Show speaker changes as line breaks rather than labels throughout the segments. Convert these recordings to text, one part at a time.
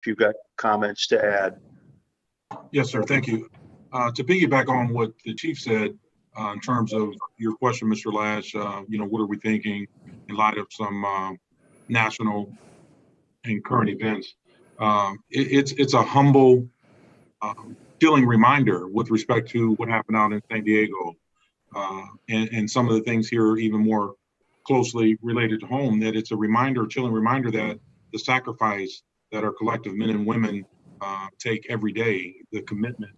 if you've got comments to add.
Yes, sir. Thank you. To piggyback on what the chief said, in terms of your question, Mr. Lash, what are we thinking in light of some national and current events? It's a humble, chilling reminder with respect to what happened out in San Diego, and some of the things here even more closely related to home, that it's a reminder, chilling reminder, that the sacrifice that our collective men and women take every day, the commitment,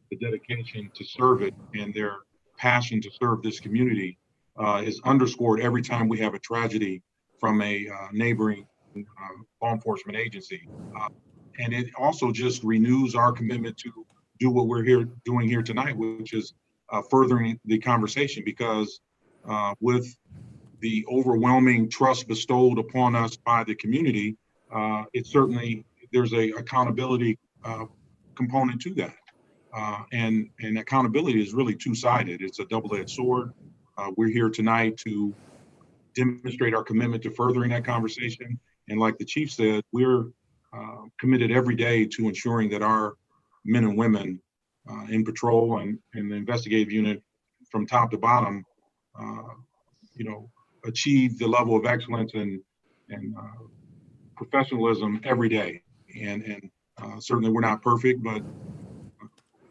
the dedication to serve it, and their passion to serve this community is underscored every time we have a tragedy from a neighboring law enforcement agency. And it also just renews our commitment to do what we're doing here tonight, which is furthering the conversation, because with the overwhelming trust bestowed upon us by the community, it certainly, there's a accountability component to that. And accountability is really two-sided. It's a double-edged sword. We're here tonight to demonstrate our commitment to furthering that conversation. And like the chief said, we're committed every day to ensuring that our men and women in patrol and in the investigative unit from top to bottom, achieve the level of excellence and professionalism every day. And certainly we're not perfect, but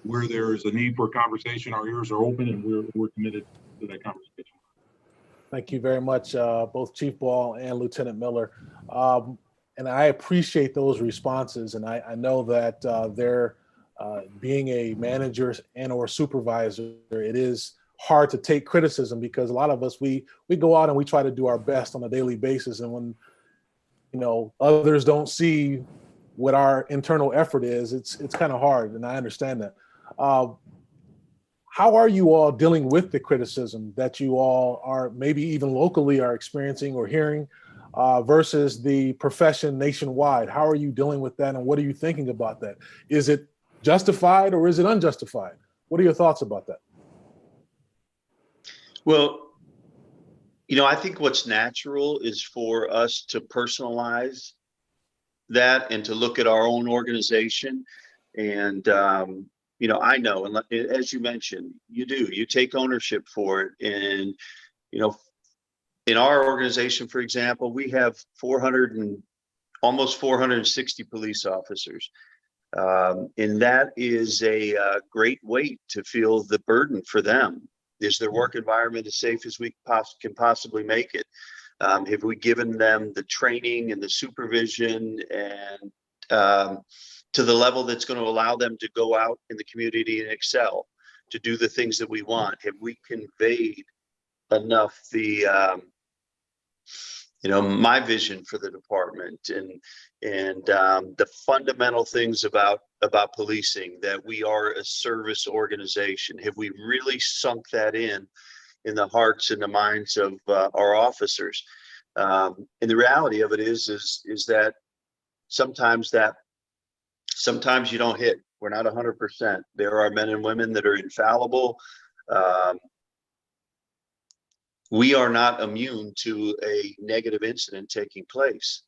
where there is a need for a conversation, our ears are open, and we're committed to that conversation.
Thank you very much, both Chief Ball and Lieutenant Miller. And I appreciate those responses. And I know that they're being a manager and or supervisor, it is hard to take criticism, because a lot of us, we go out and we try to do our best on a daily basis. And when, others don't see what our internal effort is, it's kind of hard. And I understand that. How are you all dealing with the criticism that you all are maybe even locally are experiencing or hearing versus the profession nationwide? How are you dealing with that, and what are you thinking about that? Is it justified or is it unjustified? What are your thoughts about that?
Well, I think what's natural is for us to personalize that and to look at our own organization. And, I know, and as you mentioned, you take ownership for it. And, in our organization, for example, we have almost 460 police officers. And that is a great weight to feel the burden for them. Is their work environment as safe as we can possibly make it? Have we given them the training and the supervision and to the level that's going to allow them to go out in the community and excel, to do the things that we want? Have we conveyed enough my vision for the department and the fundamental things about policing, that we are a service organization? Have we really sunk that in the hearts and the minds of our officers? And the reality of it is that sometimes you don't hit. We're not 100%. There are men and women that are infallible. We are not immune to a negative incident taking place.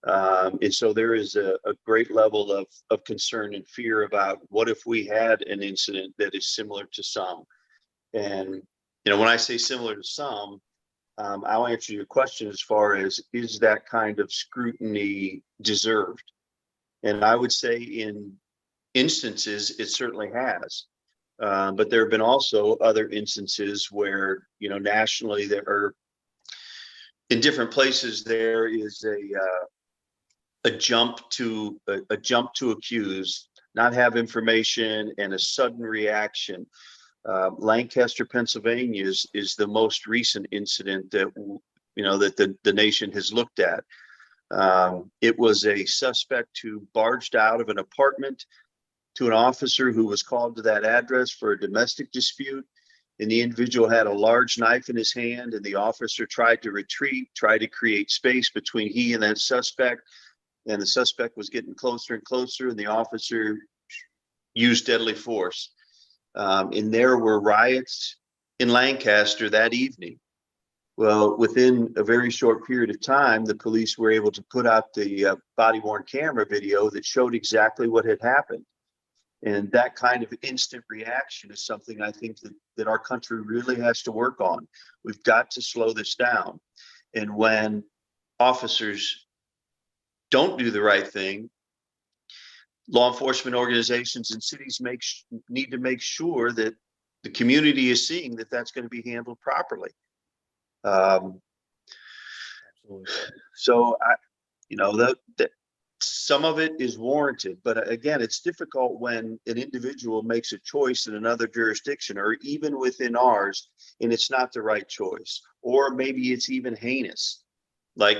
And so there is a great level of concern and fear about what if we had an incident that is similar to some. And, when I say similar to some, I'll answer your question as far as, is that kind of scrutiny deserved? And I would say in instances, it certainly has. But there have been also other instances where, nationally, there are, in different places, there is a jump to accuse, not have information, and a sudden reaction. Lancaster, Pennsylvania is the most recent incident that the nation has looked at. It was a suspect who barged out of an apartment to an officer who was called to that address for a domestic dispute. And the individual had a large knife in his hand, and the officer tried to retreat, tried to create space between he and that suspect. And the suspect was getting closer and closer, and the officer used deadly force. And there were riots in Lancaster that evening. Well, within a very short period of time, the police were able to put out the body-worn camera video that showed exactly what had happened. And that kind of instant reaction is something I think that our country really has to work on. We've got to slow this down. And when officers don't do the right thing, law enforcement organizations and cities need to make sure that the community is seeing that that's going to be handled properly. So that some of it is warranted, but again, it's difficult when an individual makes a choice in another jurisdiction or even within ours, and it's not the right choice, or maybe it's even heinous. Like,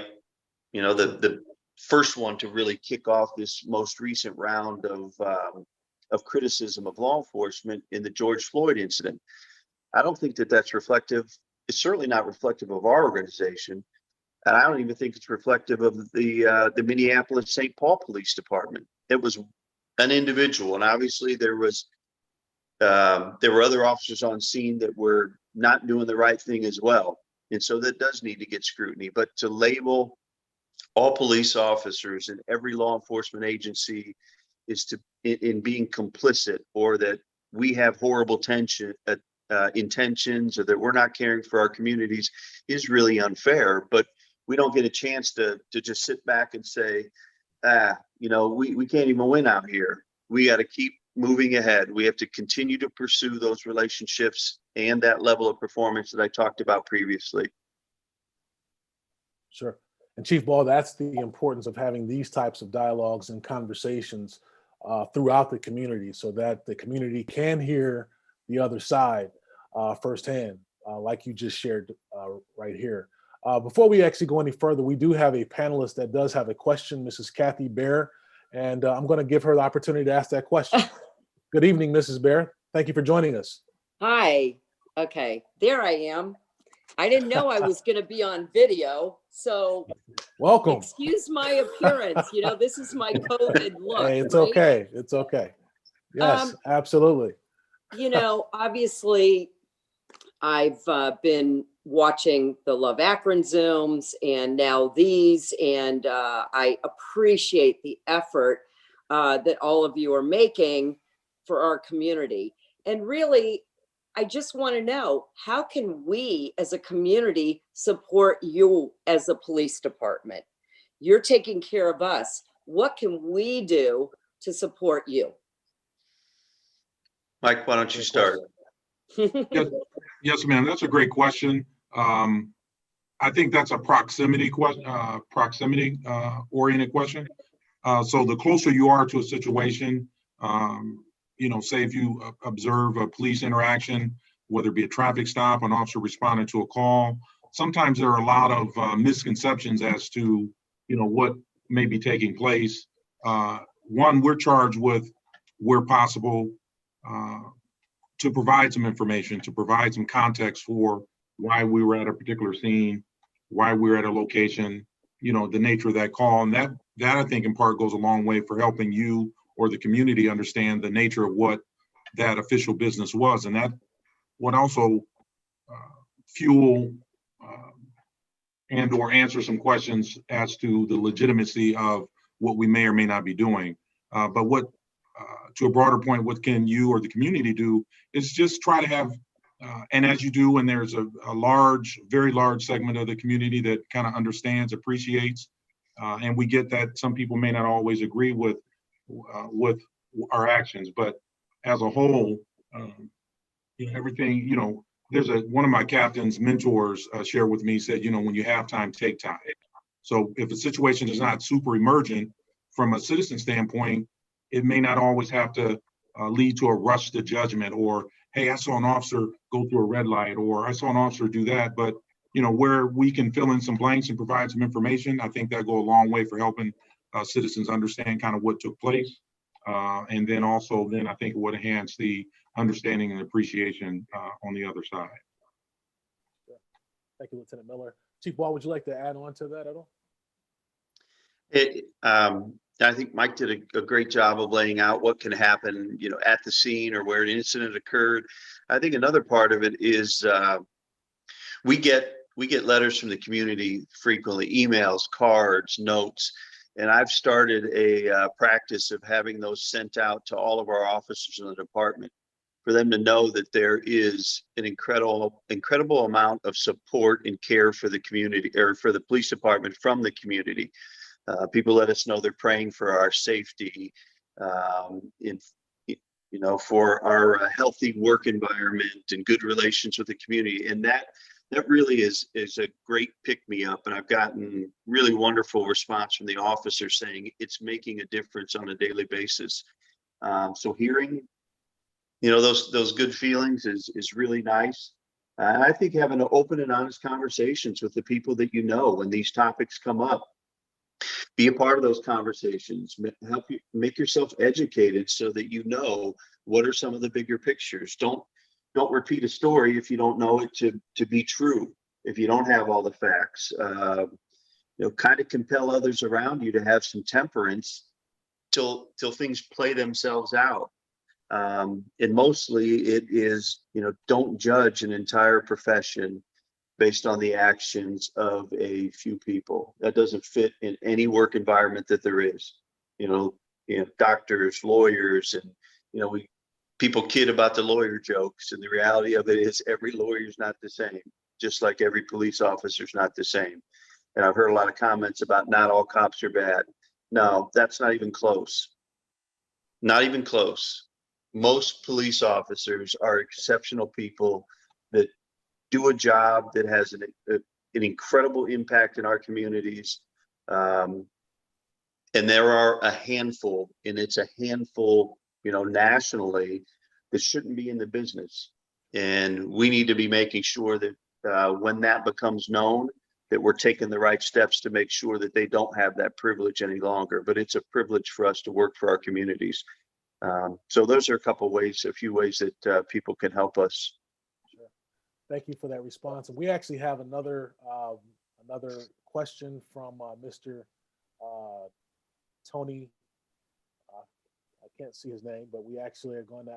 the first one to really kick off this most recent round of criticism of law enforcement in the George Floyd incident. I don't think that that's reflective. It's certainly not reflective of our organization. And I don't even think it's reflective of the Minneapolis St. Paul Police Department. It was an individual, and obviously there were other officers on scene that were not doing the right thing as well. And so that does need to get scrutiny. But to label all police officers in every law enforcement agency in being complicit, or that we have horrible intentions, or that we're not caring for our communities, is really unfair. But we don't get a chance to just sit back and say, we can't even win out here. We got to keep moving ahead. We have to continue to pursue those relationships and that level of performance that I talked about previously.
Sure. And Chief Ball, that's the importance of having these types of dialogues and conversations throughout the community, so that the community can hear the other side firsthand, like you just shared right here. Before we actually go any further, we do have a panelist that does have a question, Mrs. Kathy Bear, and I'm going to give her the opportunity to ask that question. Good evening, Mrs. Bear. Thank you for joining us.
Hi. Okay, there I am. I didn't know I was going to be on video, so
welcome.
Excuse my appearance. This is my COVID look.
Hey, it's
right?
okay. It's okay. Yes, absolutely.
Obviously, I've been watching the Love Akron Zooms and now these, and I appreciate the effort that all of you are making for our community. And really, I just want to know, how can we as a community support you as a police department? You're taking care of us. What can we do to support you?
Mike, why don't you start?
Yes, ma'am. That's a great question. I think that's a proximity oriented question. So the closer you are to a situation, say if you observe a police interaction, whether it be a traffic stop, an officer responding to a call, sometimes there are a lot of misconceptions as to, what may be taking place. One, we're charged with, where possible, to provide some information, to provide some context for why we were at a particular scene, why we were at a location, the nature of that call. And that I think in part goes a long way for helping you or the community understand the nature of what that official business was. And that would also fuel and or answer some questions as to the legitimacy of what we may or may not be doing. But what, to a broader point, what can you or the community do is just try to have, and as you do, and there's a very large segment of the community that kind of understands, appreciates, and we get that some people may not always agree with our actions, but as a whole, everything, there's one of my captain's mentors shared with me, said, when you have time, take time. So if a situation is not super emergent from a citizen standpoint, it may not always have to lead to a rush to judgment, or, hey, I saw an officer go through a red light, or I saw an officer do that. But, where we can fill in some blanks and provide some information, I think that go a long way for helping citizens understand kind of what took place. And then also, I think it would enhance the understanding and appreciation on the other side.
Thank you, Lieutenant Miller. Chief Ball, would you like to add on to that at all?
I think Mike did a great job of laying out what can happen, at the scene or where an incident occurred. I think another part of it is we get we get letters from the community frequently, emails, cards, notes, and I've started a practice of having those sent out to all of our officers in the department for them to know that there is an incredible amount of support and care for the community, or for the police department from the community. People let us know they're praying for our safety, for our healthy work environment and good relations with the community, and that really is a great pick-me-up. And I've gotten really wonderful response from the officers saying it's making a difference on a daily basis. So hearing, those good feelings is really nice. And I think having open and honest conversations with the people that when these topics come up, be a part of those conversations, help you make yourself educated so that what are some of the bigger pictures. Don't repeat a story if you don't know it to be true, if you don't have all the facts. Kind of compel others around you to have some temperance till things play themselves out. And mostly it is, don't judge an entire profession based on the actions of a few people. That doesn't fit in any work environment that there is. Doctors, lawyers, and people kid about the lawyer jokes, and the reality of it is every lawyer is not the same, just like every police officer is not the same. And I've heard a lot of comments about not all cops are bad. No, that's not even close. Not even close. Most police officers are exceptional people that do a job that has an incredible impact in our communities. And there are a handful, and it's a handful, nationally, that shouldn't be in the business. And we need to be making sure that when that becomes known, that we're taking the right steps to make sure that they don't have that privilege any longer. But it's a privilege for us to work for our communities. So those are a few ways that people can help us.
Sure. Thank you for that response. And we actually have another question from Mr. Tony. I can't see his name, but we actually are going to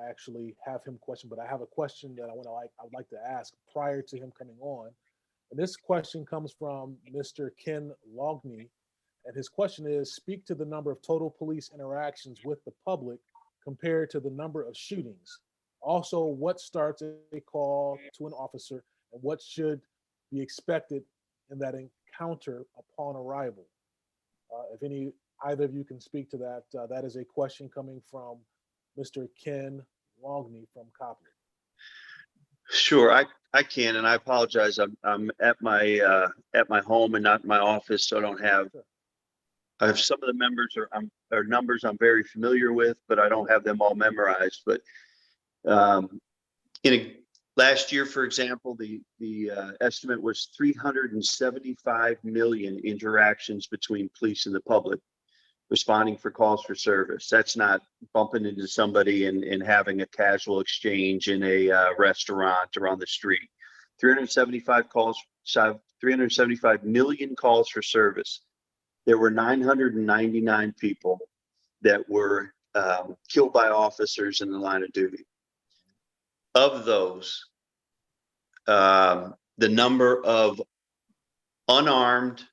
have him question. But I have a question that I would like to ask prior to him coming on. And this question comes from Mr. Ken Logney. And his question is, speak to the number of total police interactions with the public compared to the number of shootings. Also, what starts a call to an officer and what should be expected in that encounter upon arrival? If either of you can speak to that, that is a question coming from Mr. Ken Logney from Copley.
Sure, I can, and I apologize. I'm at my home and not in my office, so I don't have. Sure. I have some of the numbers I'm very familiar with, but I don't have them all memorized. But last year, for example, the estimate was 375 million interactions between police and the public responding for calls for service. That's not bumping into somebody and having a casual exchange in a restaurant or on the street. 375 million calls for service. There were 999 people that were killed by officers in the line of duty. Of those, the number of unarmed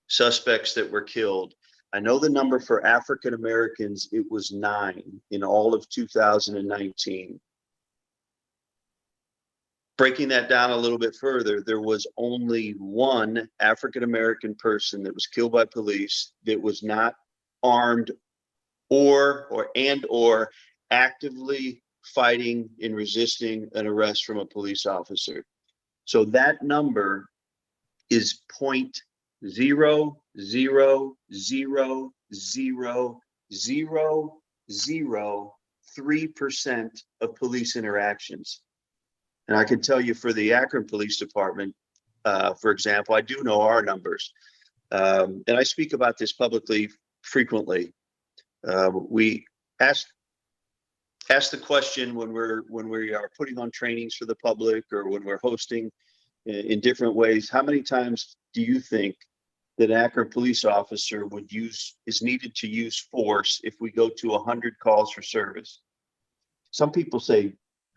suspects that were killed, I know the number for African Americans, it was 9 in all of 2019. Breaking that down a little bit further, there was only one African American person that was killed by police that was not armed or actively fighting and resisting an arrest from a police officer. So that number is 0.0000003% of police interactions. And I can tell you for the Akron Police Department, for example, I do know our numbers. And I speak about this publicly frequently. We ask the question when we are putting on trainings for the public or when we're hosting in different ways, how many times do you think that an Akron police officer is needed to use force if we go to 100 calls for service? Some people say,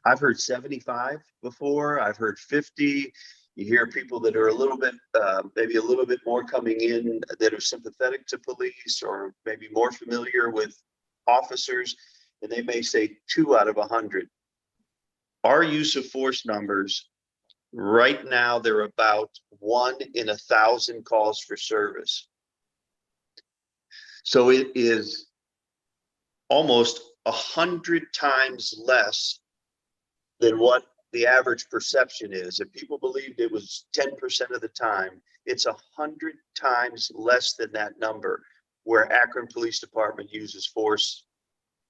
I've heard 75 before, I've heard 50. You hear people that are a little bit, maybe a little bit more coming in that are sympathetic to police or maybe more familiar with officers, and they may say 2 out of 100. Our use of force numbers right now, they're about 1 in 1,000 calls for service. So it is almost 100 times less than what the average perception is. If people believed it was 10% of the time, it's 100 times less than that number where Akron Police Department uses force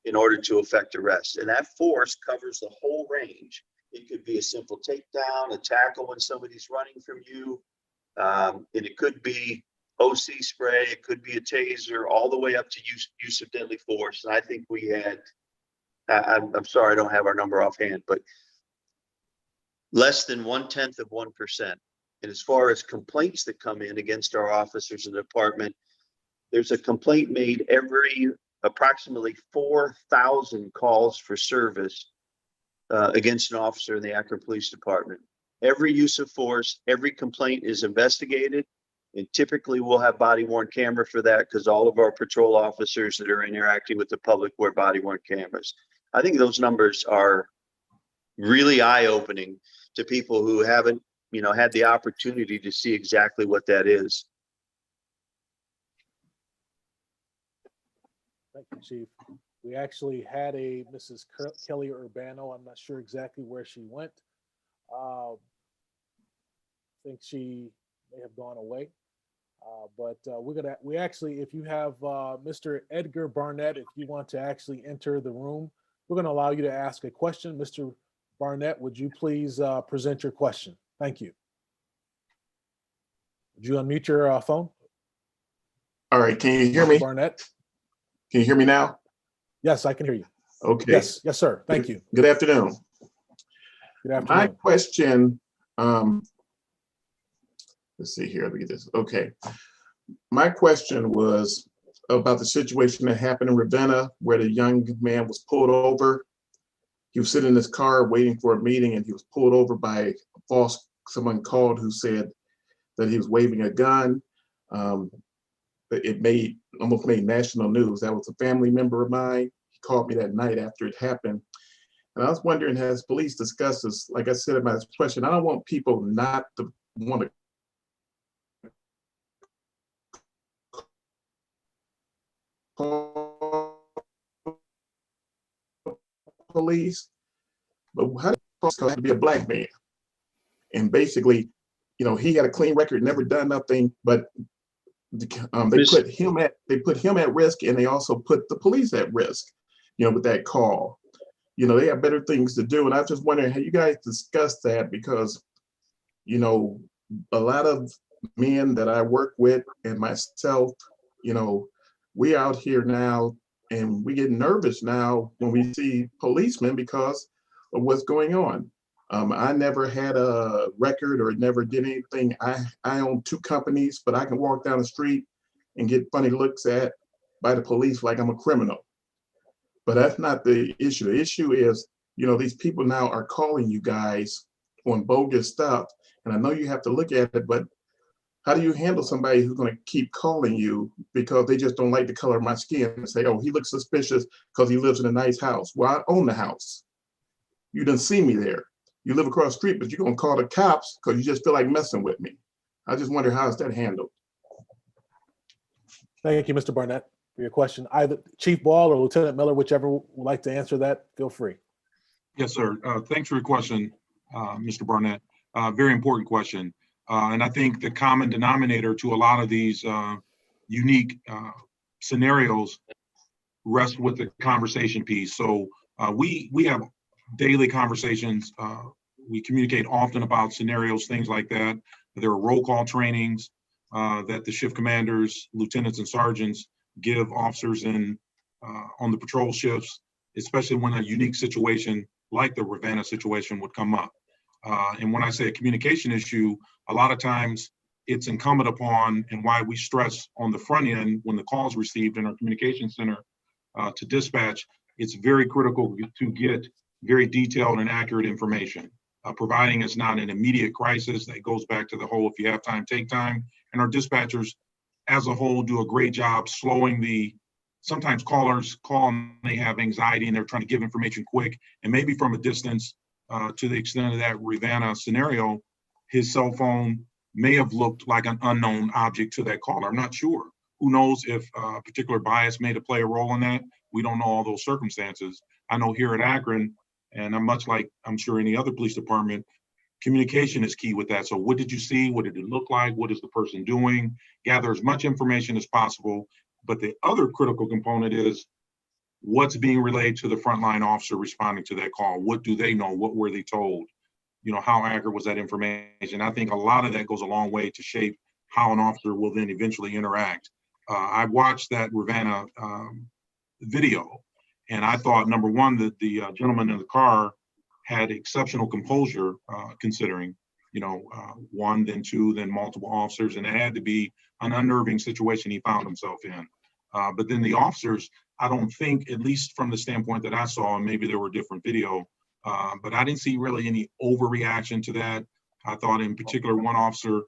in order to effect arrest. And that force covers the whole range. It could be a simple takedown, a tackle when somebody's running from you. And it could be OC spray, it could be a taser, all the way up to use of deadly force. And I think we had, I'm sorry, I don't have our number offhand, but less than 0.1%. And as far as complaints that come in against our officers in the department, there's a complaint made every approximately 4,000 calls for service against an officer in the Akron Police Department. Every use of force, every complaint is investigated, and typically we'll have body-worn camera for that because all of our patrol officers that are interacting with the public wear body-worn cameras. I think those numbers are really eye-opening to people who haven't, had the opportunity to see exactly what that is.
Thank you, Chief. We actually had a Mrs. Kelly Urbano. I'm not sure exactly where she went. I think she may have gone away. But we actually, if you have Mr. Edgar Barnett, if you want to actually enter the room, we're going to allow you to ask a question. Mr. Barnett, would you please present your question? Thank you. Would you unmute your phone?
All right, can you hear me?
Barnett?
Can you hear me now?
Yes, I can hear you.
Okay.
Yes, sir. Thank you.
Good afternoon.
Good afternoon.
My question, let's see here, let me get this. Okay. My question was about the situation that happened in Ravenna where the young man was pulled over. He was sitting in his car waiting for a meeting and he was pulled over by someone called who said that he was waving a gun. It almost made national news. That was a family member of mine. He called me that night after it happened. And I was wondering, has police discussed this? Like I said in my question, I don't want people not to want to call police, but how does it have to be a black man? And basically, he had a clean record, never done nothing, but they put him at risk, and they also put the police at risk, with that call. They have better things to do. And I was just wondering, have you guys discussed that? Because, a lot of men that I work with and myself, we out here now and we get nervous now when we see policemen because of what's going on. I never had a record or never did anything. I own 2 companies, but I can walk down the street and get funny looks at by the police like I'm a criminal. But that's not the issue. The issue is, these people now are calling you guys on bogus stuff. And I know you have to look at it, but how do you handle somebody who's going to keep calling you because they just don't like the color of my skin and say, oh, he looks suspicious because he lives in a nice house? Well, I own the house. You didn't see me there. You live across the street, but you're going to call the cops because you just feel like messing with me. I just wonder, how is that handled?
Thank you, Mr. Barnett, for your question. Either Chief Ball or Lieutenant Miller, whichever would like to answer that, feel free.
Yes, sir. Thanks for your question, Mr. Barnett. Very important question. And I think the common denominator to a lot of these unique scenarios rests with the conversation piece. So we have daily conversations. We communicate often about scenarios, things like that. There are roll call trainings that the shift commanders, lieutenants, and sergeants give officers on the patrol shifts, especially when a unique situation like the Ravenna situation would come up. And when I say a communication issue, a lot of times it's incumbent upon, and why we stress on the front end when the call is received in our communication center to dispatch, it's very critical to get very detailed and accurate information. providing it's not an immediate crisis. That goes back to the whole, if you have time, take time. And our dispatchers as a whole do a great job slowing sometimes callers call and they have anxiety and they're trying to give information quick. And maybe from a distance, to the extent of that Ravenna scenario, his cell phone may have looked like an unknown object to that caller. I'm not sure. Who knows if a particular bias may have played a role in that? We don't know all those circumstances. I know here at Akron, and I'm much like I'm sure any other police department, communication is key with that. So what did you see? What did it look like? What is the person doing? Gather as much information as possible. But the other critical component is what's being relayed to the frontline officer responding to that call. What do they know? What were they told? You know, how accurate was that information? I think a lot of that goes a long way to shape how an officer will then eventually interact. I watched that Ravenna video, and I thought, number one, that the gentleman in the car had exceptional composure, considering, you know, one, then two, then multiple officers, and it had to be an unnerving situation he found himself in. But then the officers, I don't think, at least from the standpoint that I saw, and maybe there were different video, but I didn't see really any overreaction to that. I thought in particular, one officer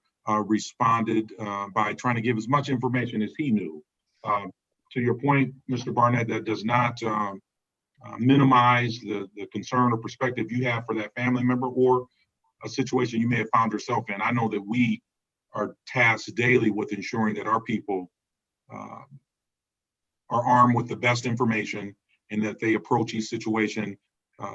responded by trying to give as much information as he knew. To your point, Mr. Barnett, that does not minimize the concern or perspective you have for that family member or a situation you may have found yourself in. I know that we are tasked daily with ensuring that our people are armed with the best information and that they approach each situation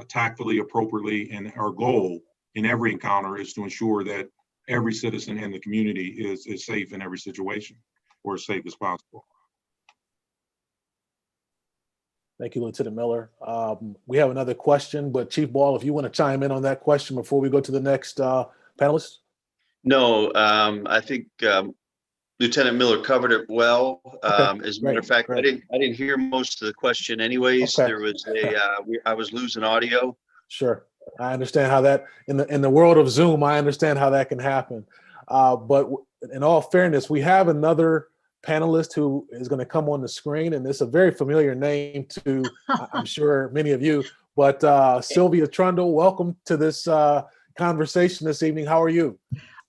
tactfully, appropriately, and our goal in every encounter is to ensure that every citizen in the community is safe in every situation, or as safe as possible.
Thank you, Lieutenant Miller. We have another question, but Chief Ball, if you want to chime in on that question before we go to the next panelist.
No, I think Lieutenant Miller covered it well. As a matter of fact,
great.
I didn't hear most of the question anyways.
Okay.
There was I was losing audio.
Sure, I understand how that in the world of Zoom, I understand how that can happen. But in all fairness, we have another panelist who is going to come on the screen, and it's a very familiar name to I'm sure many of you. But Sylvia Trundle, welcome to this conversation this evening. How are you?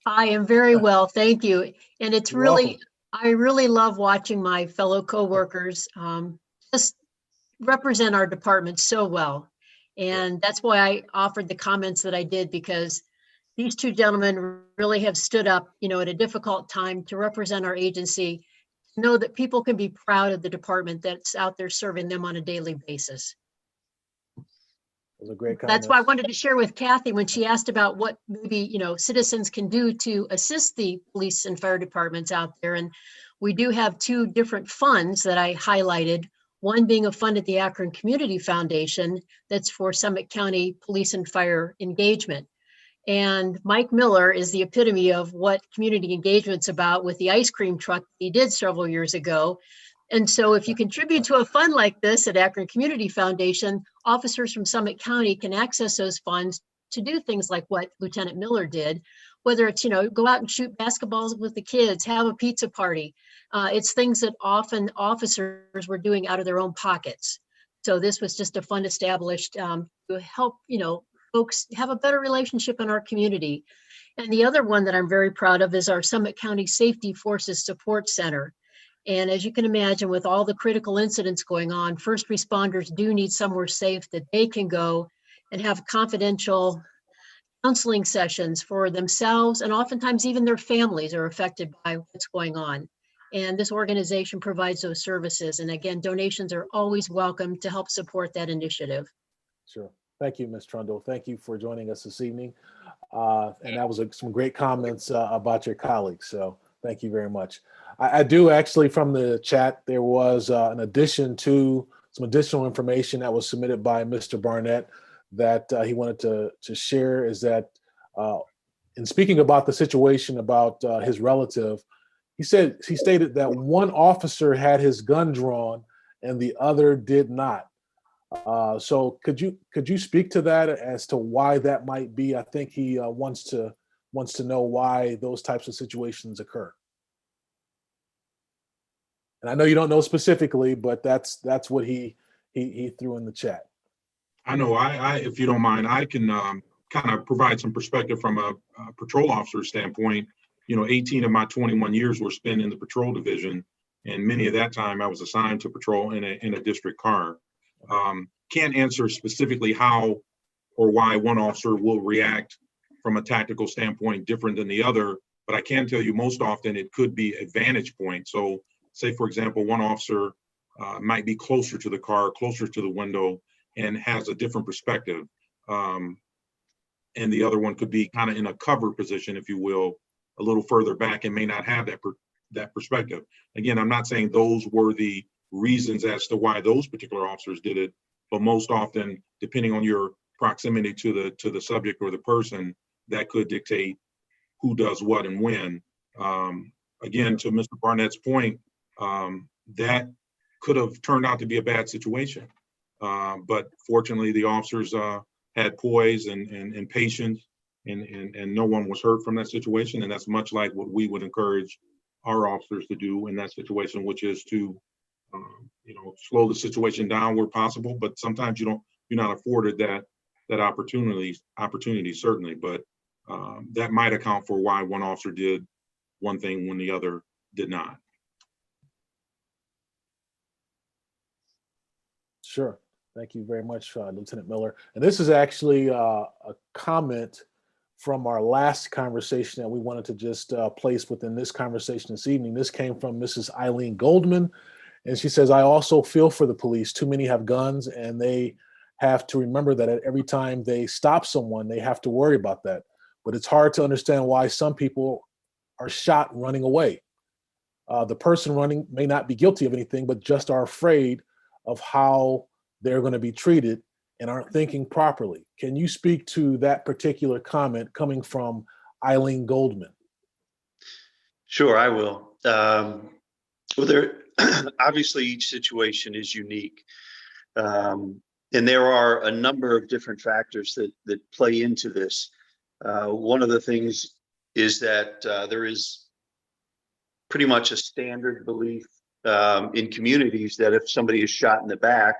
I am very well, thank you. And it's
You're
really,
welcome.
I really love watching my fellow coworkers just represent our department so well. And that's why I offered the comments that I did, because these two gentlemen really have stood up, you know, at a difficult time to represent our agency, to know that people can be proud of the department that's out there serving them on a daily basis.
Those are great comments.
That's why I wanted to share with Kathy when she asked about what maybe, you know, citizens can do to assist the police and fire departments out there. And we do have two different funds that I highlighted, one being a fund at the Akron Community Foundation that's for Summit County police and fire engagement. And Mike Miller is the epitome of what community engagement's about with the ice cream truck he did several years ago. And so if you contribute to a fund like this at Akron Community Foundation, officers from Summit County can access those funds to do things like what Lieutenant Miller did, whether it's, you know, go out and shoot basketballs with the kids, have a pizza party. It's things that often officers were doing out of their own pockets. So this was just a fund established to help, you know, folks have a better relationship in our community. And the other one that I'm very proud of is our Summit County Safety Forces Support Center. And as you can imagine, with all the critical incidents going on, first responders do need somewhere safe that they can go and have confidential counseling sessions for themselves, and oftentimes even their families are affected by what's going on. And this organization provides those services. And again, donations are always welcome to help support that initiative.
Sure. Thank you, Ms. Trundle. Thank you for joining us this evening. And that was some great comments about your colleagues. So thank you very much. I do actually, from the chat, there was an addition to some additional information that was submitted by Mr. Barnett that he wanted to share, is that in speaking about the situation about his relative, he stated that one officer had his gun drawn and the other did not. So could you speak to that as to why that might be? I think he wants to know why those types of situations occur. And I know you don't know specifically, but that's what he threw in the chat.
I know. I if you don't mind, I can kind of provide some perspective from a patrol officer standpoint, 18 of my 21 years were spent in the patrol division, and many of that time I was assigned to patrol in a district car. Can't answer specifically how or why one officer will react from a tactical standpoint different than the other, but I can tell you most often it could be a vantage point. So say, for example, one officer might be closer to the car, closer to the window, and has a different perspective. And the other one could be kind of in a cover position, if you will, a little further back and may not have that perspective. Again, I'm not saying those were the reasons as to why those particular officers did it, but most often, depending on your proximity to the subject or the person, that could dictate who does what and when. Again, to Mr. Barnett's point, that could have turned out to be a bad situation. But fortunately, the officers had poise and patience, and no one was hurt from that situation. And that's much like what we would encourage our officers to do in that situation, which is to slow the situation down where possible. But sometimes you're not afforded that opportunity certainly, but that might account for why one officer did one thing when the other did not.
Sure. Thank you very much, Lieutenant Miller. And this is actually a comment from our last conversation that we wanted to just place within this conversation this evening. This came from Mrs. Eileen Goldman, and she says, I also feel for the police. Too many have guns, and they have to remember that at every time they stop someone, they have to worry about that. But it's hard to understand why some people are shot running away. The person running may not be guilty of anything, but just are afraid of how they're going to be treated and aren't thinking properly. Can you speak to that particular comment coming from Eileen Goldman?
Sure, I will. Well, there obviously each situation is unique. And there are a number of different factors that play into this. One of the things is that there is pretty much a standard belief in communities that if somebody is shot in the back,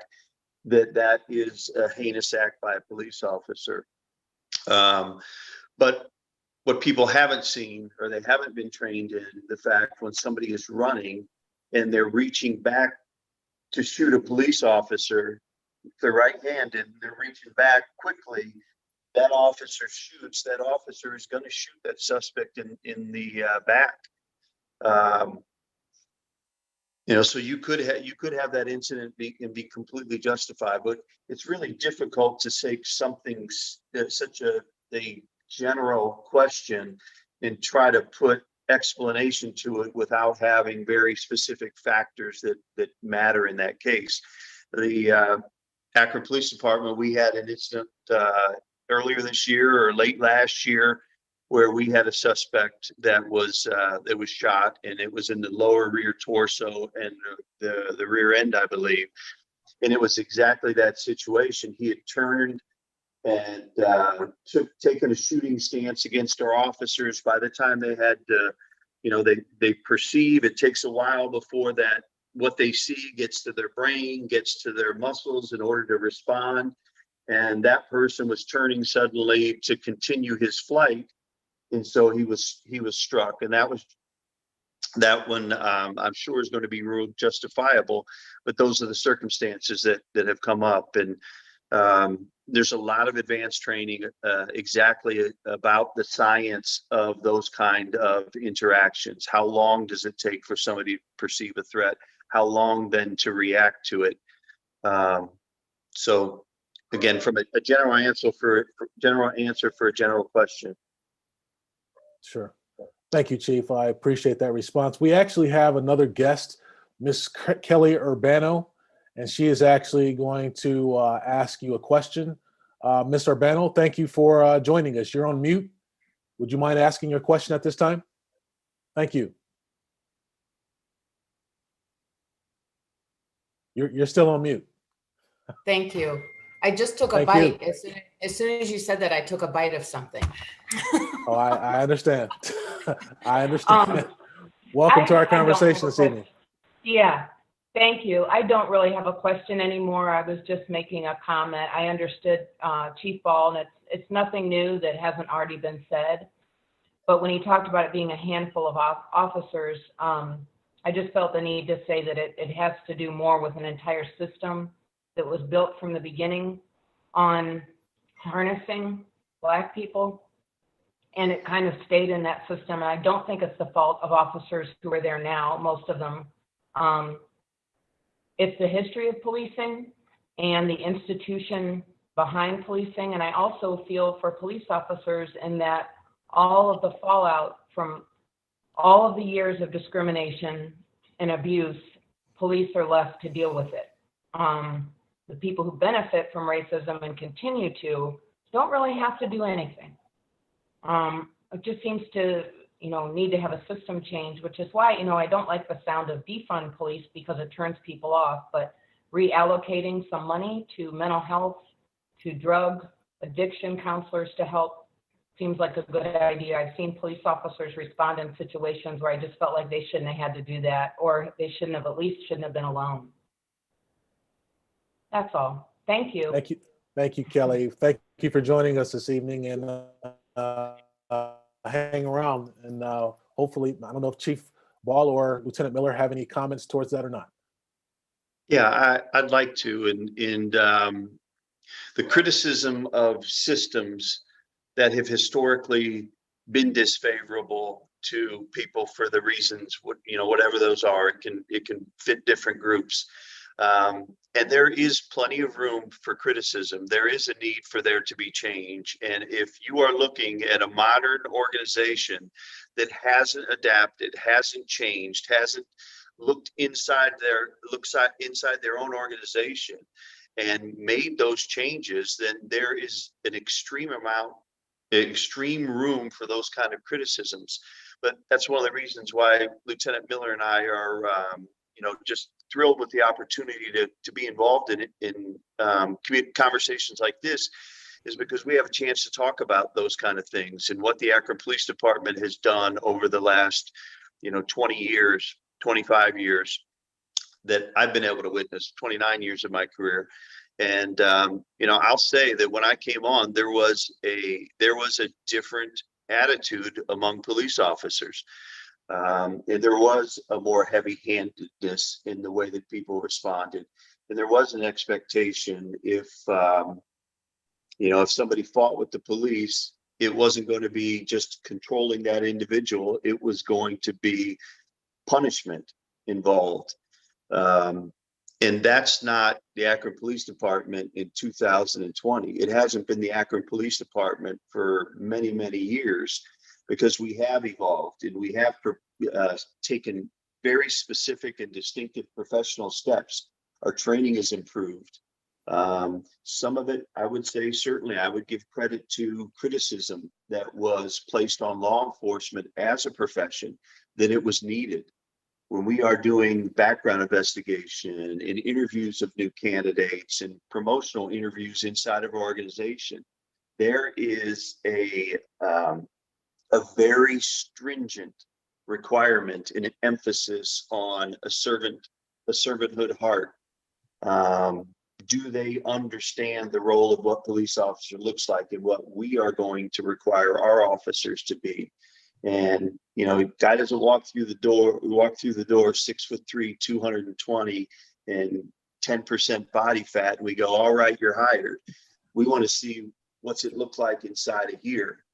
that is a heinous act by a police officer. But what people haven't seen, or they haven't been trained in, the fact when somebody is running and they're reaching back to shoot a police officer, they're right-handed, they're reaching back quickly, that officer shoots, that officer is going to shoot that suspect in the back. So you could have that incident be completely justified, but it's really difficult to say something such a general question and try to put explanation to it without having very specific factors that matter in that case. The Akron Police Department, we had an incident earlier this year or late last year where we had a suspect that was shot, and it was in the lower rear torso and the rear end, I believe. And it was exactly that situation. He had turned and taken a shooting stance against our officers. By the time they had they perceive, it takes a while before that what they see gets to their brain, gets to their muscles in order to respond. And that person was turning suddenly to continue his flight. And so he was struck, and that one I'm sure is going to be ruled justifiable. But those are the circumstances that have come up, and there's a lot of advanced training exactly about the science of those kind of interactions. How long does it take for somebody to perceive a threat? How long then to react to it? So again, from a general answer for a general question.
Sure. Thank you, Chief. I appreciate that response. We actually have another guest, Miss Kelly Urbano, and she is actually going to ask you a question. Ms. Urbano, thank you for joining us. You're on mute. Would you mind asking your question at this time? Thank you. You're still on mute.
Thank you. I just took a bite. As soon as you said that, I took a bite of something.
Oh, I understand. I understand. Welcome to our conversation this evening.
Yeah.
Thank you. I don't really have a question anymore. I was just making a comment. I understood Chief Ball, and it's nothing new that hasn't already been said. But when he talked about it being a handful of officers, I just felt the need to say that it has to do more with an entire system that was built from the beginning on harnessing Black people. And it kind of stayed in that system. And I don't think it's the fault of officers who are there now, most of them. It's the history of policing and the institution behind policing. And I also feel for police officers in that all of the fallout from all of the years of discrimination and abuse, police are left to deal with it. The people who benefit from racism and continue to don't really have to do anything. It just seems to, need to have a system change, which is why, I don't like the sound of defund police because it turns people off, but reallocating some money to mental health, to drug addiction counselors to help seems like a good idea. I've seen police officers respond in situations where I just felt like they shouldn't have had to do that, or they at least shouldn't have been alone. That's all. Thank you.
Thank you. Thank you, Kelly. Thank you for joining us this evening, and hang around, and hopefully, I don't know if Chief Ball or Lieutenant Miller have any comments towards that or not.
Yeah, I'd like to, and the criticism of systems that have historically been disfavorable to people for the reasons, whatever those are, it can fit different groups. And there is plenty of room for criticism. There is a need for there to be change. And if you are looking at a modern organization that hasn't adapted, hasn't changed, hasn't looked inside their own organization and made those changes, then there is an extreme room for those kind of criticisms. But that's one of the reasons why Lieutenant Miller and I are, just thrilled with the opportunity to be involved in conversations like this, is because we have a chance to talk about those kind of things and what the Akron Police Department has done over the last, 20 years, 25 years that I've been able to witness, 29 years of my career. And, I'll say that when I came on, there was a different attitude among police officers. And there was a more heavy-handedness in the way that people responded. And there was an expectation if somebody fought with the police, it wasn't going to be just controlling that individual. It was going to be punishment involved. And that's not the Akron Police Department in 2020. It hasn't been the Akron Police Department for many, many years, because we have evolved and we have taken very specific and distinctive professional steps. Our training has improved. Some of it, I would say, certainly I would give credit to criticism that was placed on law enforcement as a profession, that it was needed. When we are doing background investigation and interviews of new candidates and promotional interviews inside of our organization, there is a very stringent requirement and an emphasis on a servanthood heart. Do they understand the role of what police officer looks like and what we are going to require our officers to be? And, guy doesn't walk through the door 6'3", 220 and 10% body fat. And we go, all right, you're hired. We want to see what's it look like inside a year.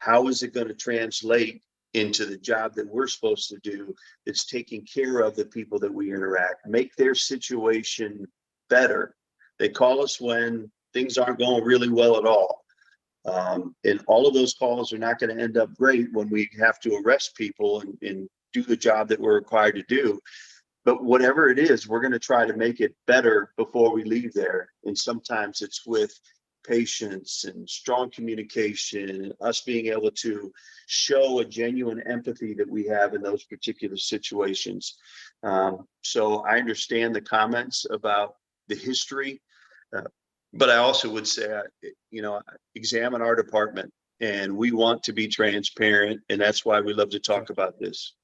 How is it going to translate into the job that we're supposed to do, that's taking care of the people that we interact, make their situation better. They call us when things aren't going really well at all. And all of those calls are not going to end up great when we have to arrest people and do the job that we're required to do. But whatever it is, we're going to try to make it better before we leave there. And sometimes it's with patience and strong communication and us being able to show a genuine empathy that we have in those particular situations. So I understand the comments about the history, but I also would say, examine our department, and we want to be transparent, and that's why we love to talk about this.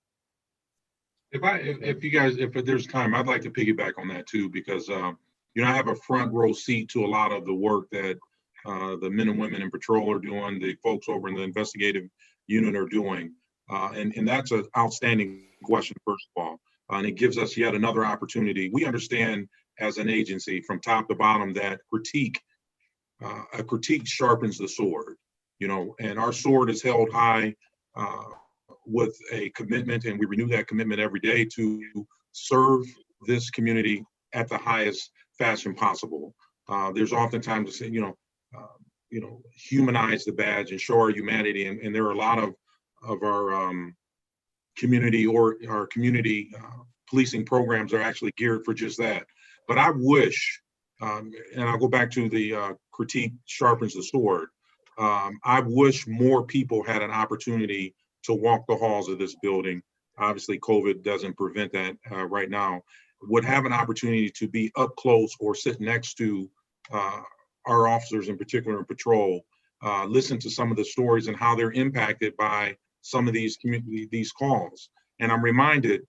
If you guys, if there's time, I'd like to piggyback on that too, because, you know, I have a front row seat to a lot of the work that the men and women in patrol are doing, the folks over in the investigative unit are doing. And that's an outstanding question, first of all. And it gives us yet another opportunity. We understand as an agency from top to bottom that a critique sharpens the sword, you know, and our sword is held high with a commitment, and we renew that commitment every day to serve this community at the highest fashion possible. There's oftentimes to say, humanize the badge and show our humanity, and there are a lot of our community policing programs are actually geared for just that. But I wish, and I'll go back to the critique sharpens the sword. I wish more people had an opportunity to walk the halls of this building. Obviously, COVID doesn't prevent that right now. Would have an opportunity to be up close or sit next to our officers, in particular in patrol, listen to some of the stories and how they're impacted by some of these calls. And I'm reminded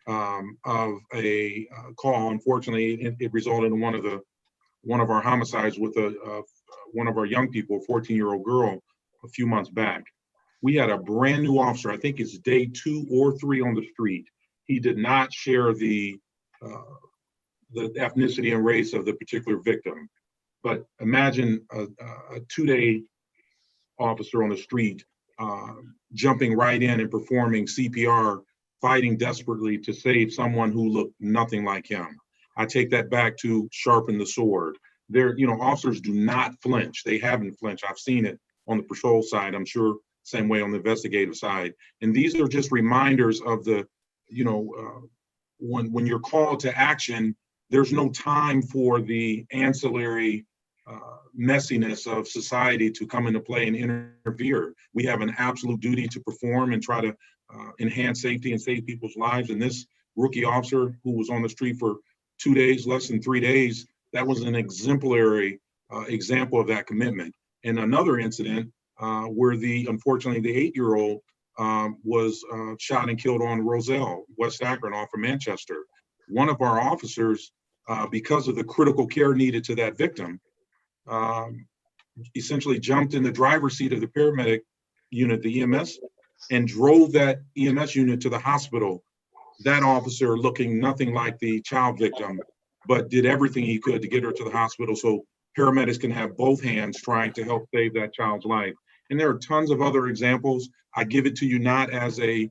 of a call. Unfortunately, it resulted in one of our homicides with one of our young people, a 14-year-old girl, a few months back. We had a brand new officer. I think it's day 2 or 3 on the street. He did not share the ethnicity and race of the particular victim. But imagine a 2-day officer on the street jumping right in and performing CPR, fighting desperately to save someone who looked nothing like him. I take that back to sharpen the sword. Officers do not flinch. They haven't flinched. I've seen it on the patrol side. I'm sure same way on the investigative side. And these are just reminders of the, when you're called to action, there's no time for the ancillary messiness of society to come into play and interfere. We have an absolute duty to perform and try to enhance safety and save people's lives. And this rookie officer who was on the street for 2 days, less than 3 days, that was an exemplary example of that commitment. And another incident where unfortunately the 8-year-old was shot and killed on Roselle, West Akron, off of Manchester. One of our officers, because of the critical care needed to that victim, essentially jumped in the driver's seat of the paramedic unit, the EMS, and drove that EMS unit to the hospital. That officer, looking nothing like the child victim, but did everything he could to get her to the hospital so paramedics can have both hands trying to help save that child's life. And there are tons of other examples. I give it to you not as a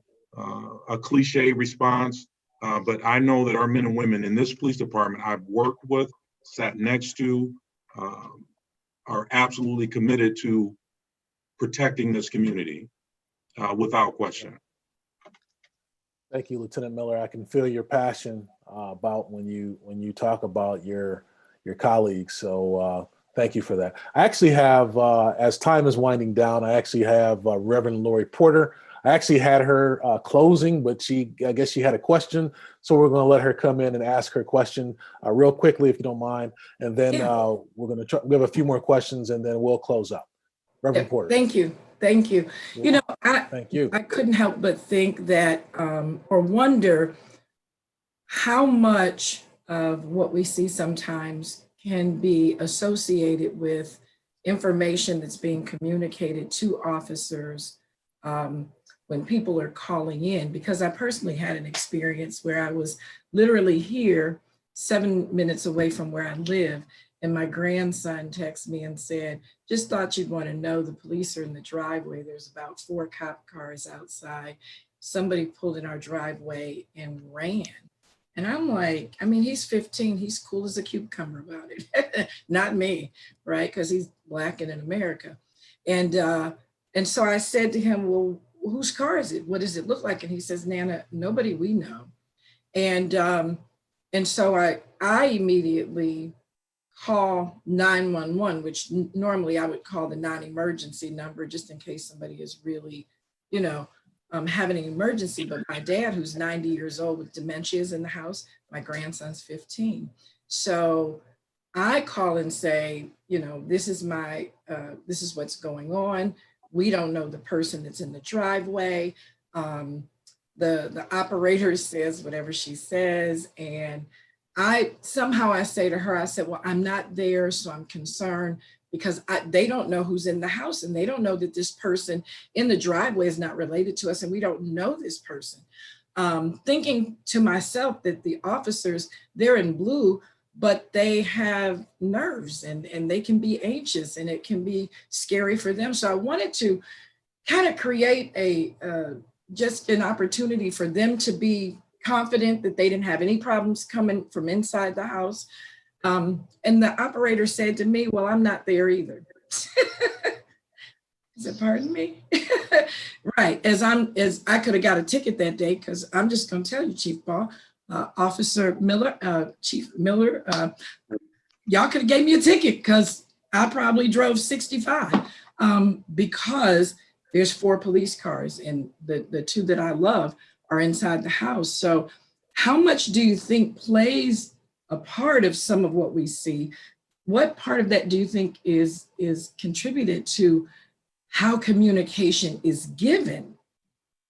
cliche response, but I know that our men and women in this police department I've worked with, sat next to, are absolutely committed to protecting this community without question.
Thank you, Lieutenant Miller. I can feel your passion about when you talk about your colleagues. So thank you for that. I actually have, as time is winding down, I actually have Reverend Lori Porter. I actually had her closing, but I guess she had a question. So we're going to let her come in and ask her question real quickly, if you don't mind. And then we're going to we have a few more questions and then we'll close up. Reverend Porter.
Thank you. Thank you.
Thank you.
I couldn't help but think that or wonder how much of what we see sometimes can be associated with information that's being communicated to officers when people are calling in, because I personally had an experience where I was literally here 7 minutes away from where I live, and my grandson texted me and said, just thought you'd want to know the police are in the driveway. There's about 4 cop cars outside. Somebody pulled in our driveway and ran. And I'm like, I mean, he's 15, he's cool as a cucumber about it. Not me, right? Because he's Black and in America. And so I said to him, well, whose car is it? What does it look like? And he says, Nana, nobody we know. And so I immediately call 911, which normally I would call the non-emergency number just in case somebody is really, having an emergency. But my dad, who's 90 years old with dementia, is in the house. My grandson's 15. So I call and say, this is what's going on. We don't know the person that's in the driveway. the operator says whatever she says. And I say to her, I said, well, I'm not there, so I'm concerned because they don't know who's in the house, and they don't know that this person in the driveway is not related to us, and we don't know this person. Thinking to myself that the officers, they're in blue, but they have nerves and they can be anxious, and it can be scary for them. So I wanted to kind of create just an opportunity for them to be confident that they didn't have any problems coming from inside the house. And the operator said to me, well, I'm not there either. Is it pardon me? Right, as I could have got a ticket that day, because I'm just going to tell you, Chief Paul, Officer Miller, Chief Miller, y'all could have gave me a ticket because I probably drove 65 because there's 4 police cars, and the 2 that I love are inside the house. So how much do you think plays a part of some of what we see? What part of that do you think is contributed to how communication is given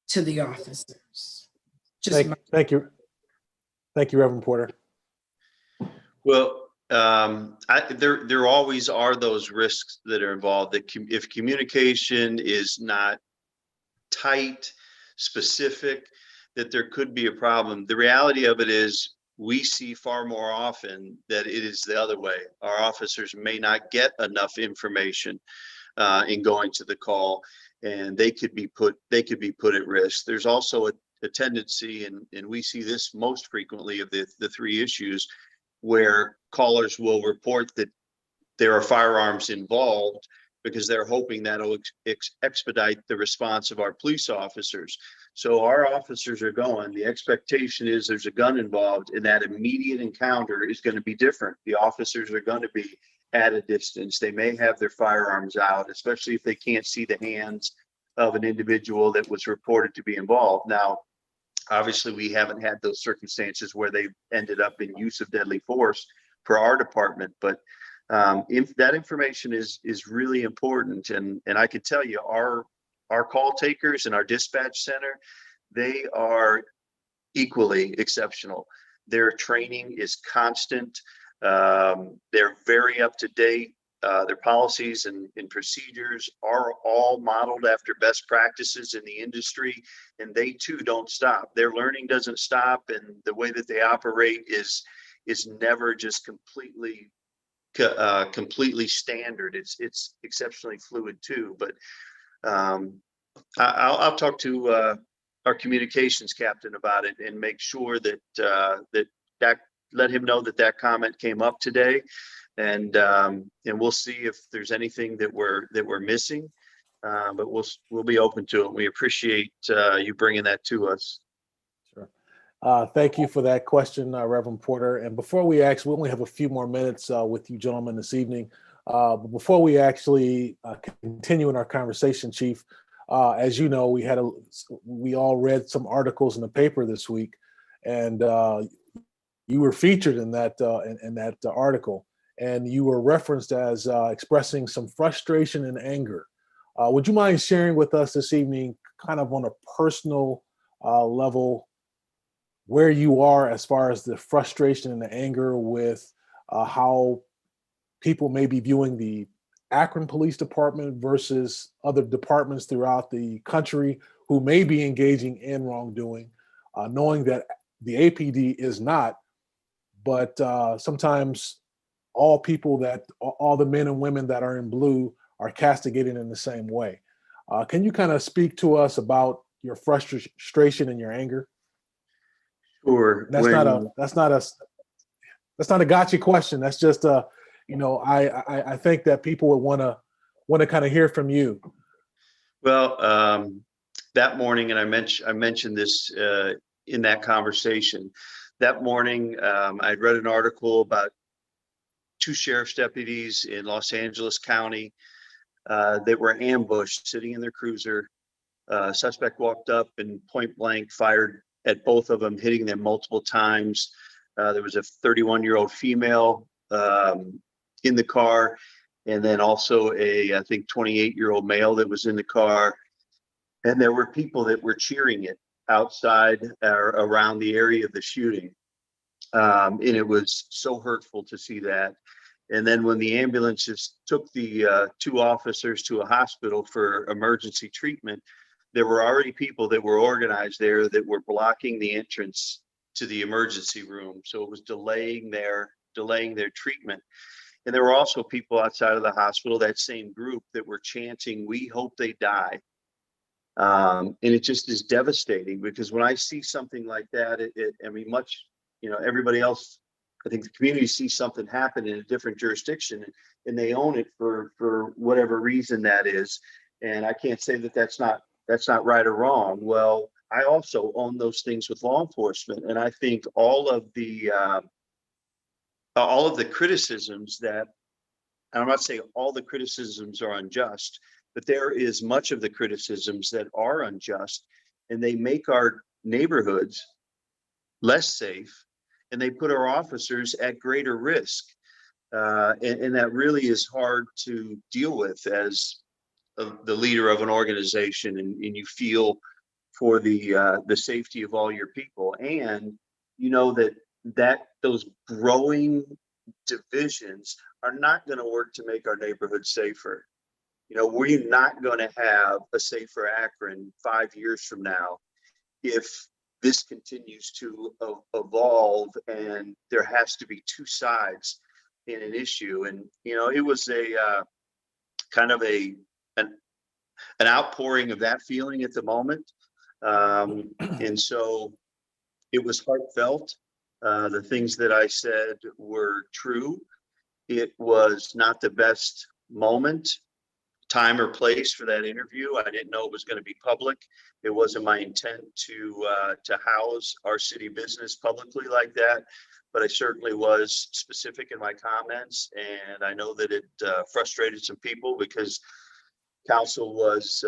to the officers?
Thank you, Reverend Porter.
Well, there always are those risks that are involved. That if communication is not tight, specific, that there could be a problem. The reality of it is we see far more often that it is the other way. Our officers may not get enough information in going to the call, and they could be put at risk. There's also a tendency, and we see this most frequently of the 3 issues, where callers will report that there are firearms involved because they're hoping that'll expedite the response of our police officers. So our officers are going, the expectation is there's a gun involved, and that immediate encounter is going to be different. The officers are going to be at a distance. They may have their firearms out, especially if they can't see the hands of an individual that was reported to be involved. Now, obviously, we haven't had those circumstances where they've ended up in use of deadly force for our department, but if that information is really important. And I can tell you, our call takers and our dispatch center, they are equally exceptional. Their training is constant. They're very up to date. Their policies and procedures are all modeled after best practices in the industry, and they too don't stop. Their learning doesn't stop, and the way that they operate is never just completely standard. It's exceptionally fluid too. But I'll talk to our communications captain about it and make sure that let him know that comment came up today, and we'll see if there's anything that we're missing. But we'll be open to it. We appreciate you bringing that to us.
Sure. Thank you for that question, Reverend Porter. And before we only have a few more minutes with you gentlemen this evening. But before we actually continue in our conversation, Chief, as you know, we all read some articles in the paper this week, and you were featured in that article, and you were referenced as expressing some frustration and anger. Would you mind sharing with us this evening, kind of on a personal level, where you are as far as the frustration and the anger with how people may be viewing the Akron Police Department versus other departments throughout the country who may be engaging in wrongdoing, knowing that the APD is not, but sometimes all the men and women that are in blue are castigated in the same way. Can you kind of speak to us about your frustration and your anger?
Sure.
That's not a gotcha question. That's just I think that people would want to kind of hear from you.
Well, that morning, and I mentioned this in that conversation. That morning, I'd read an article about 2 sheriff's deputies in Los Angeles County that were ambushed, sitting in their cruiser. Suspect walked up and point blank fired at both of them, hitting them multiple times. There was a 31-year-old female in the car, and then also I think 28-year-old male that was in the car. And there were people that were cheering it. outside or around the area of the shooting. And it was so hurtful to see that. And then when the ambulances took the 2 officers to a hospital for emergency treatment, there were already people that were organized there that were blocking the entrance to the emergency room. So it was delaying their treatment. And there were also people outside of the hospital, that same group, that were chanting, "We hope they die." And it just is devastating, because when I see something like that, I mean, much, everybody else, I think the community sees something happen in a different jurisdiction and they own it for whatever reason that is. And I can't say that that's not right or wrong. Well, I also own those things with law enforcement. And I think all of the criticisms that, and I'm not saying all the criticisms are unjust, but there is much of the criticisms that are unjust, and they make our neighborhoods less safe, and they put our officers at greater risk. And that really is hard to deal with as the leader of an organization, and you feel for the safety of all your people. And you know that those growing divisions are not going to work to make our neighborhoods safer. We're not going to have a safer Akron 5 years from now if this continues to evolve, and there has to be 2 sides in an issue. And it was a kind of an outpouring of that feeling at the moment, and so it was heartfelt. The things that I said were true. It was not the best moment, time, or place for that interview. I didn't know it was going to be public. It wasn't my intent to house our city business publicly like that, but I certainly was specific in my comments, and I know that it frustrated some people, because council was,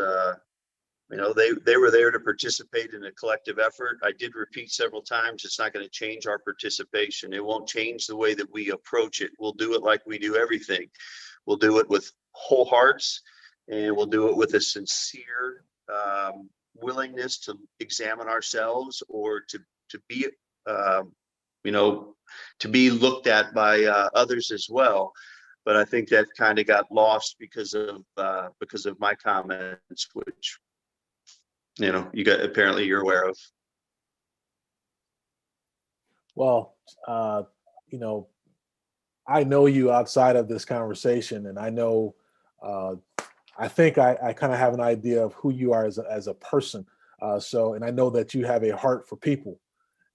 they were there to participate in a collective effort. I did repeat several times, it's not going to change our participation. It won't change the way that we approach it. We'll do it like we do everything. We'll do it with whole hearts, and we'll do it with a sincere willingness to examine ourselves, or to be, to be looked at by others as well. But I think that kind of got lost because of my comments, which you're aware of.
Well, I know you outside of this conversation, and I know, I think I kind of have an idea of who you are as a person. And I know that you have a heart for people.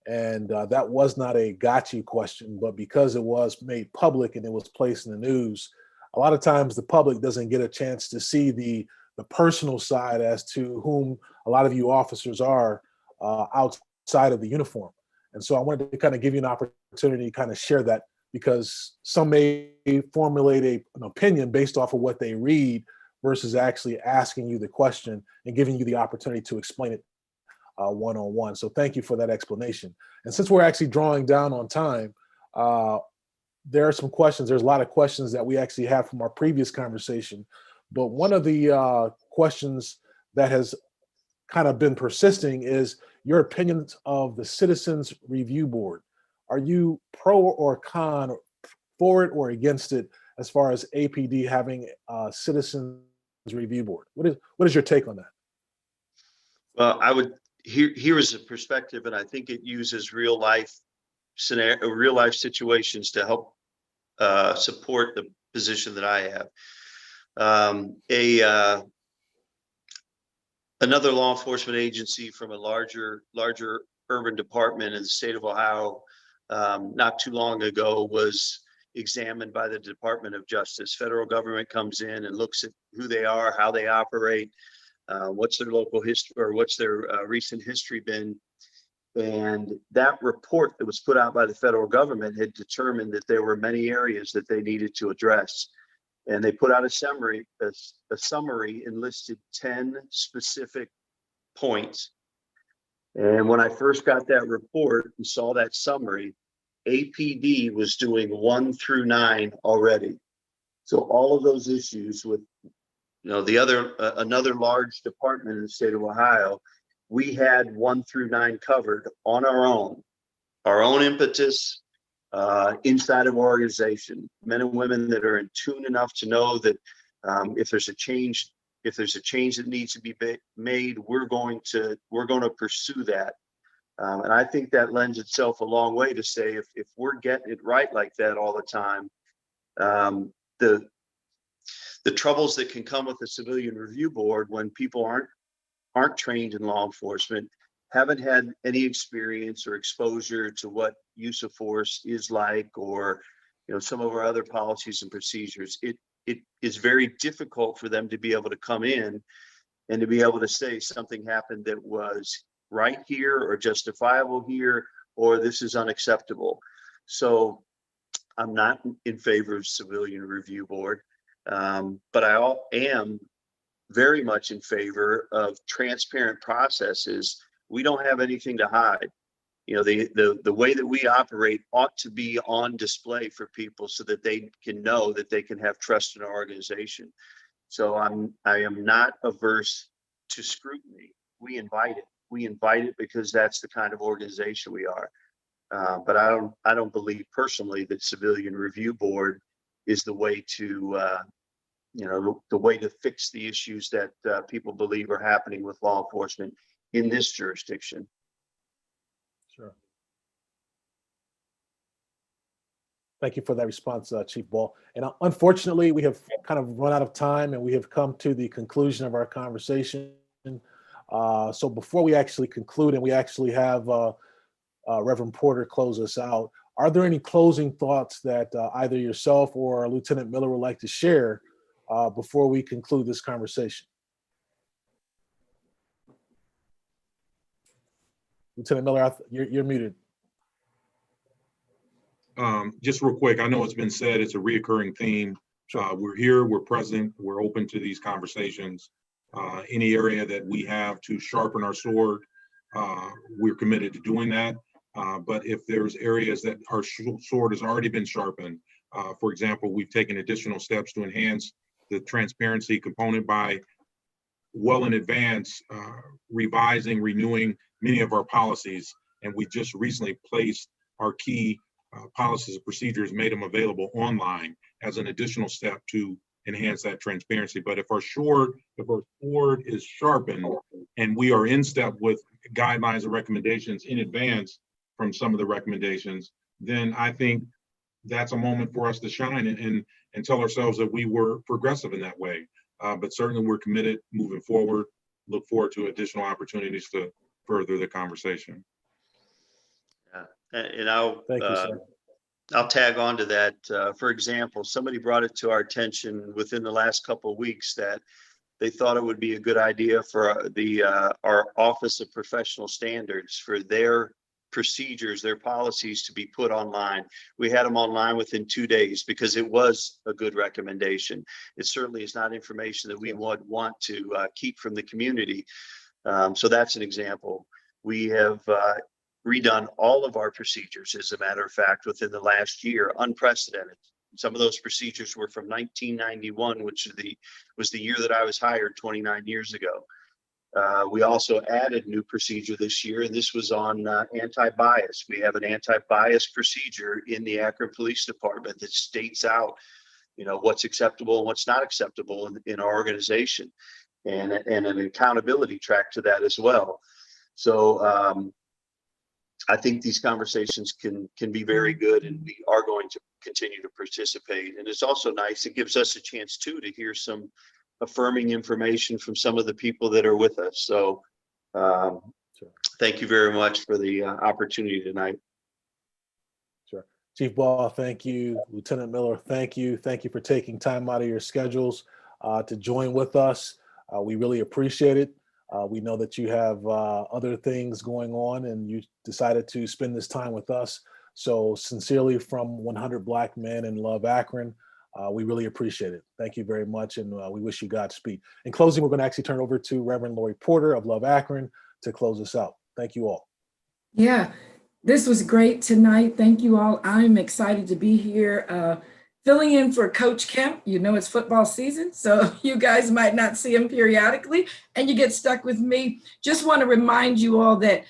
And that was not a got you question, but because it was made public and it was placed in the news, a lot of times the public doesn't get a chance to see the personal side as to whom a lot of you officers are outside of the uniform. And so I wanted to kind of give you an opportunity to kind of share that, because some may formulate an opinion based off of what they read versus actually asking you the question and giving you the opportunity to explain it one-on-one. So thank you for that explanation. And since we're actually drawing down on time, there are some questions. There's a lot of questions that we actually have from our previous conversation. But one of the questions that has kind of been persisting is your opinions of the Citizens Review Board. Are you pro or con, for it or against it, as far as APD having a Citizens Review Board? What is your take on that?
Well, I would here is a perspective, and I think it uses real life situations to help support the position that I have. Another law enforcement agency from a larger urban department in the state of Ohio not too long ago was examined by the Department of Justice. Federal government comes in and looks at who they are, how they operate, what's their local history, or what's their recent history been. And that report that was put out by the federal government had determined that there were many areas that they needed to address. And they put out a summary and listed 10 specific points. And when I first got that report and saw that summary, APD was doing 1 through 9 already. So all of those issues with, another large department in the state of Ohio we had 1 through 9 covered on our own impetus, inside of our organization, men and women that are in tune enough to know that if there's a change that needs to be made, we're going to pursue that. And I think that lends itself a long way to say if we're getting it right like that all the time, the troubles that can come with the civilian review board when people aren't trained in law enforcement, haven't had any experience or exposure to what use of force is like, or some of our other policies and procedures, it is very difficult for them to be able to come in and to be able to say something happened that was right here or justifiable here, or this is unacceptable. So I'm not in favor of civilian review board, but I am very much in favor of transparent processes. We don't have anything to hide. The way that we operate ought to be on display for people so that they can know that they can have trust in our organization. So I am not averse to scrutiny. We invite it because that's the kind of organization we are. But I don't believe personally that civilian review board is the way to the way to fix the issues that people believe are happening with law enforcement in this jurisdiction.
Sure. Thank you for that response, Chief Ball. And unfortunately, we have kind of run out of time and we have come to the conclusion of our conversation. So before we actually conclude and we actually have Reverend Porter close us out, are there any closing thoughts that either yourself or Lieutenant Miller would like to share before we conclude this conversation? Lieutenant Miller, you're muted.
Just real quick, I know it's been said, it's a reoccurring theme. We're here, we're present, we're open to these conversations. Any area that we have to sharpen our sword, we're committed to doing that. But if there's areas that our sword has already been sharpened, for example, we've taken additional steps to enhance the transparency component by well in advance revising, renewing many of our policies. And we just recently placed our key policies and procedures, made them available online as an additional step to enhance that transparency. But if our sword is sharpened and we are in step with guidelines and recommendations in advance from some of the recommendations, then I think that's a moment for us to shine and tell ourselves that we were progressive in that way. But certainly we're committed moving forward, look forward to additional opportunities to further the conversation.
Yeah, and I'll tag on to that. For example, somebody brought it to our attention within the last couple of weeks that they thought it would be a good idea for our Office of Professional Standards for their procedures, their policies to be put online. We had them online within 2 days because it was a good recommendation. It certainly is not information that we would want to keep from the community. So that's an example. We have redone all of our procedures, as a matter of fact, within the last year, unprecedented. Some of those procedures were from 1991, which was the year that I was hired 29 years ago. We also added new procedure this year, and this was on anti-bias. We have an anti-bias procedure in the Akron Police Department that states out, what's acceptable and what's not acceptable in our organization, and an accountability track to that as well. So I think these conversations can be very good, and we are going to continue to participate. And it's also nice, it gives us a chance too to hear some affirming information from some of the people that are with us. So thank you very much for the opportunity tonight.
Sure. Chief Ball, thank you. Lieutenant Miller, thank you. Thank you for taking time out of your schedules to join with us. We really appreciate it. We know that you have other things going on and you decided to spend this time with us. So sincerely from 100 Black Men in Love Akron, we really appreciate it. Thank you very much, and we wish you Godspeed. In closing, we're going to actually turn over to Reverend Lori Porter of Love Akron to close us out. Thank you all.
Yeah, this was great tonight. Thank you all. I'm excited to be here. filling in for Coach Kemp. You know, it's football season, so you guys might not see him periodically, and you get stuck with me. Just want to remind you all that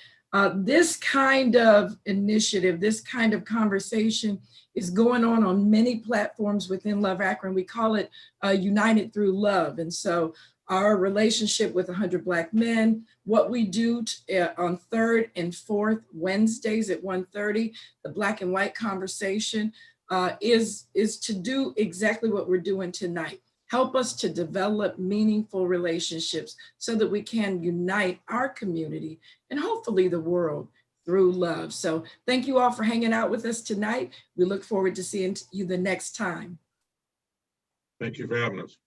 this kind of initiative, this kind of conversation is going on many platforms within Love Akron. We call it United Through Love. And so our relationship with 100 Black men, what we do on 3rd and 4th Wednesdays at 1:30, the Black and White conversation is to do exactly what we're doing tonight. Help us to develop meaningful relationships so that we can unite our community and hopefully the world through love. So thank you all for hanging out with us tonight. We look forward to seeing you the next time.
Thank you for having us.